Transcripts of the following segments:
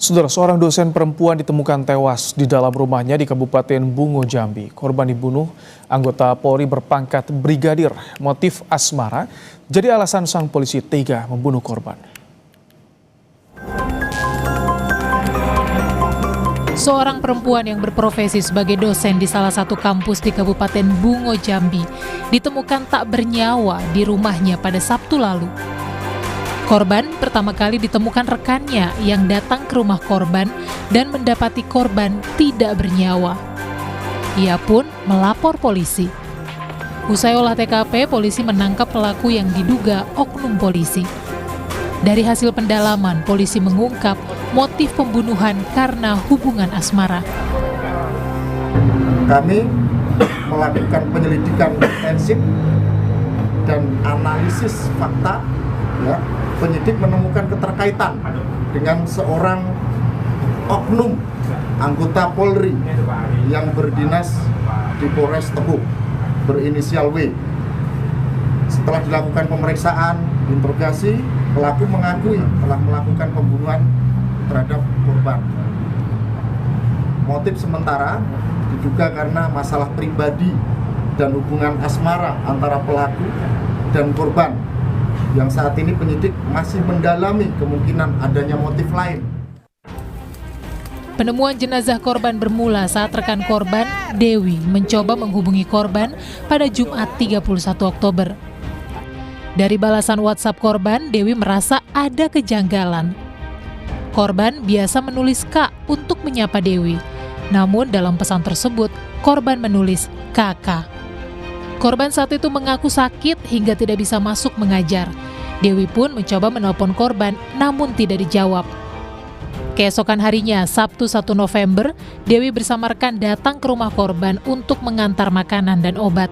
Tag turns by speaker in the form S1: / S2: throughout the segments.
S1: Saudara, seorang dosen perempuan ditemukan tewas di dalam rumahnya di Kabupaten Bungo, Jambi. Korban dibunuh anggota Polri berpangkat brigadir. Motif asmara jadi alasan sang polisi tega membunuh korban.
S2: Seorang perempuan yang berprofesi sebagai dosen di salah satu kampus di Kabupaten Bungo, Jambi, ditemukan tak bernyawa di rumahnya pada Sabtu lalu. Korban pertama kali ditemukan rekannya yang datang ke rumah korban dan mendapati korban tidak bernyawa. Ia pun melapor polisi. Usai olah TKP, polisi menangkap pelaku yang diduga oknum polisi. Dari hasil pendalaman, polisi mengungkap motif pembunuhan karena hubungan asmara.
S3: Kami melakukan penyelidikan intensif dan analisis fakta. Penyidik menemukan keterkaitan dengan seorang oknum anggota Polri yang berdinas di Polres Tebuk berinisial W. Setelah dilakukan pemeriksaan, interogasi, pelaku mengakui telah melakukan pembunuhan terhadap korban. Motif sementara diduga karena masalah pribadi dan hubungan asmara antara pelaku dan korban, yang saat ini penyidik masih mendalami kemungkinan adanya motif lain.
S2: Penemuan jenazah korban bermula saat rekan korban, Dewi, mencoba menghubungi korban pada Jumat 31 Oktober. Dari balasan WhatsApp korban, Dewi merasa ada kejanggalan. Korban biasa menulis Kak untuk menyapa Dewi, namun dalam pesan tersebut, korban menulis Kakak. Korban saat itu mengaku sakit hingga tidak bisa masuk mengajar. Dewi pun mencoba menelpon korban, namun tidak dijawab. Keesokan harinya, Sabtu 1 November, Dewi bersama rekan datang ke rumah korban untuk mengantar makanan dan obat.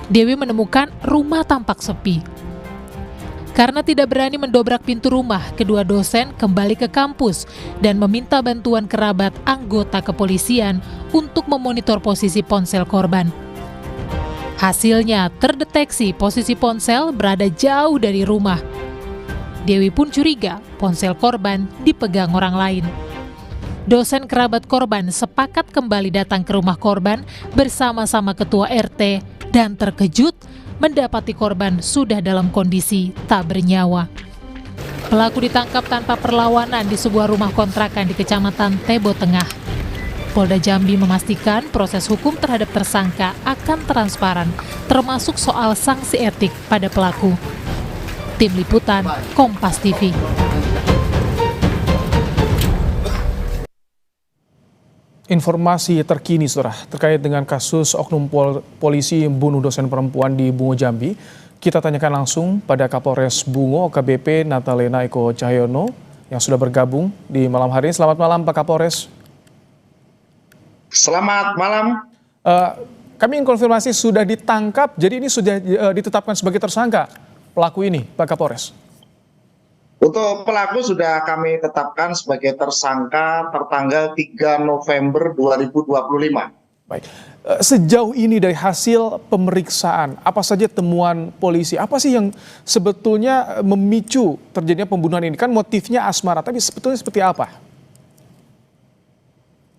S2: Dewi menemukan rumah tampak sepi. Karena tidak berani mendobrak pintu rumah, kedua dosen kembali ke kampus dan meminta bantuan kerabat anggota kepolisian untuk memonitor posisi ponsel korban. Hasilnya terdeteksi posisi ponsel berada jauh dari rumah. Dewi pun curiga ponsel korban dipegang orang lain. Dosen kerabat korban sepakat kembali datang ke rumah korban bersama-sama ketua RT dan terkejut mendapati korban sudah dalam kondisi tak bernyawa. Pelaku ditangkap tanpa perlawanan di sebuah rumah kontrakan di Kecamatan Tebo Tengah. Polda Jambi memastikan proses hukum terhadap tersangka akan transparan, termasuk soal sanksi etik pada pelaku. Tim Liputan, Kompas TV.
S1: Informasi terkini, saudara, terkait dengan kasus oknum polisi bunuh dosen perempuan di Bungo, Jambi. Kita tanyakan langsung pada Kapolres Bungo, AKBP Natalena Eko Cahyono, yang sudah bergabung di malam hari ini. Selamat malam, Pak Kapolres.
S3: Selamat malam.
S1: Kami ingin konfirmasi sudah ditangkap, jadi ini sudah ditetapkan sebagai tersangka pelaku ini, Pak Kapolres?
S3: Untuk pelaku sudah kami tetapkan sebagai tersangka tertanggal 3 November 2025.
S1: Baik, sejauh ini dari hasil pemeriksaan, apa saja temuan polisi? Apa sih yang sebetulnya memicu terjadinya pembunuhan ini? Kan motifnya asmara, tapi sebetulnya seperti apa?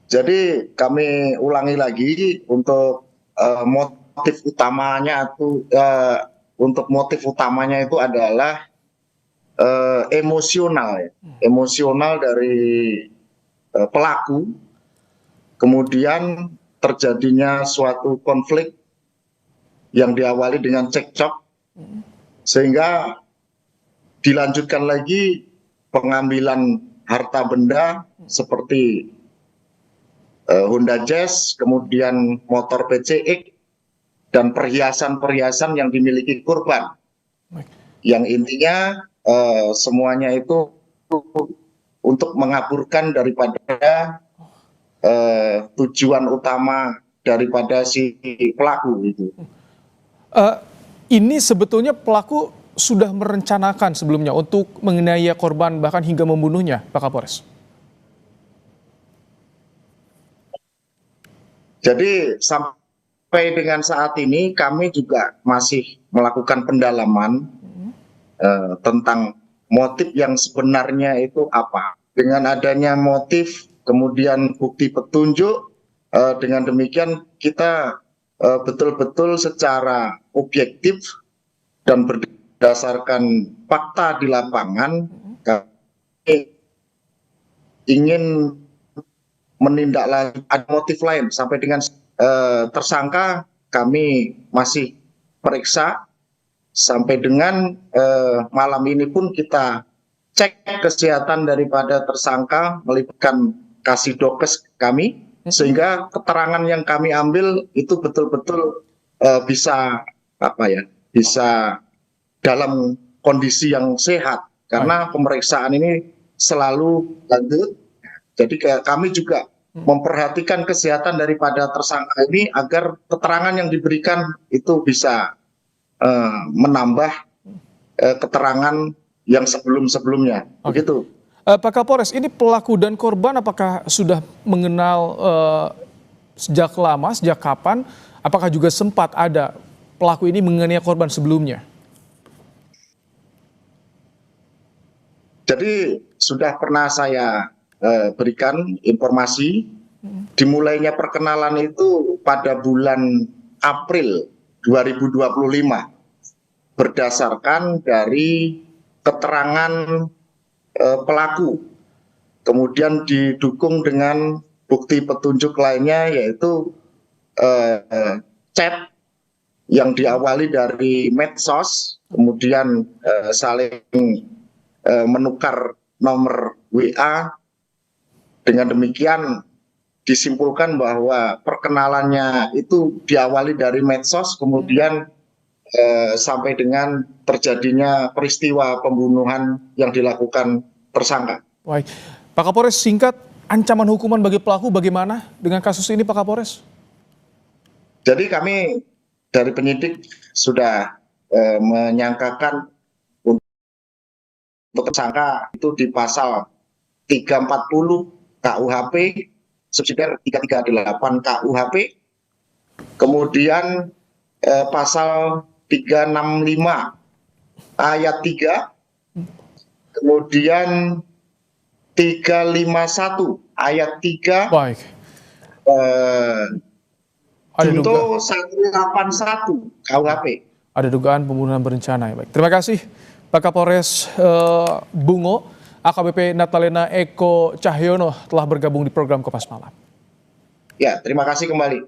S3: Jadi kami ulangi lagi untuk motif utamanya itu adalah emosional, emosional dari pelaku, kemudian terjadinya suatu konflik yang diawali dengan cekcok, sehingga dilanjutkan lagi pengambilan harta benda seperti Honda Jazz, kemudian motor PCX, dan perhiasan-perhiasan yang dimiliki korban. Yang intinya semuanya itu untuk mengaburkan daripada tujuan utama daripada si pelaku itu.
S1: Ini sebetulnya pelaku sudah merencanakan sebelumnya untuk menganiaya korban bahkan hingga membunuhnya, Pak Kapolres?
S3: Jadi sampai dengan saat ini kami juga masih melakukan pendalaman tentang motif yang sebenarnya itu apa. dengan adanya motif, kemudian bukti petunjuk, dengan demikian kita betul-betul secara objektif dan berdasarkan fakta di lapangan, kami ingin menindaklanjuti ada motif lain sampai dengan tersangka kami masih periksa sampai dengan malam ini pun kita cek kesehatan daripada tersangka melibatkan Kasidokes kami sehingga keterangan yang kami ambil itu betul-betul bisa bisa dalam kondisi yang sehat karena pemeriksaan ini selalu lanjut. Jadi kami juga memperhatikan kesehatan daripada tersangka ini agar keterangan yang diberikan itu bisa menambah keterangan yang sebelum-sebelumnya. Begitu.
S1: Pak Kapolres, ini pelaku dan korban apakah sudah mengenal sejak lama, sejak kapan? Apakah juga sempat ada pelaku ini menganiaya korban sebelumnya?
S3: Jadi sudah pernah saya berikan informasi, dimulainya perkenalan itu pada bulan April 2025 berdasarkan dari keterangan pelaku, kemudian didukung dengan bukti petunjuk lainnya yaitu chat yang diawali dari medsos, kemudian saling menukar nomor WA. Dengan demikian disimpulkan bahwa perkenalannya itu diawali dari medsos, kemudian sampai dengan terjadinya peristiwa pembunuhan yang dilakukan tersangka.
S1: Baik, Pak Kapolres, singkat ancaman hukuman bagi pelaku bagaimana dengan kasus ini, Pak Kapolres?
S3: Jadi kami dari penyidik sudah menyangkakan untuk tersangka itu di pasal 340 KUHP, subsidiar 338 KUHP, kemudian pasal 365 ayat 3, kemudian 351 ayat 3,
S1: Baik.
S3: junto 181 KUHP.
S1: Ada dugaan pembunuhan berencana. Baik. Terima kasih Pak Kapolres Bungo, AKBP Natalena Eko Cahyono telah bergabung di program Kompas Malam.
S3: Ya, terima kasih kembali.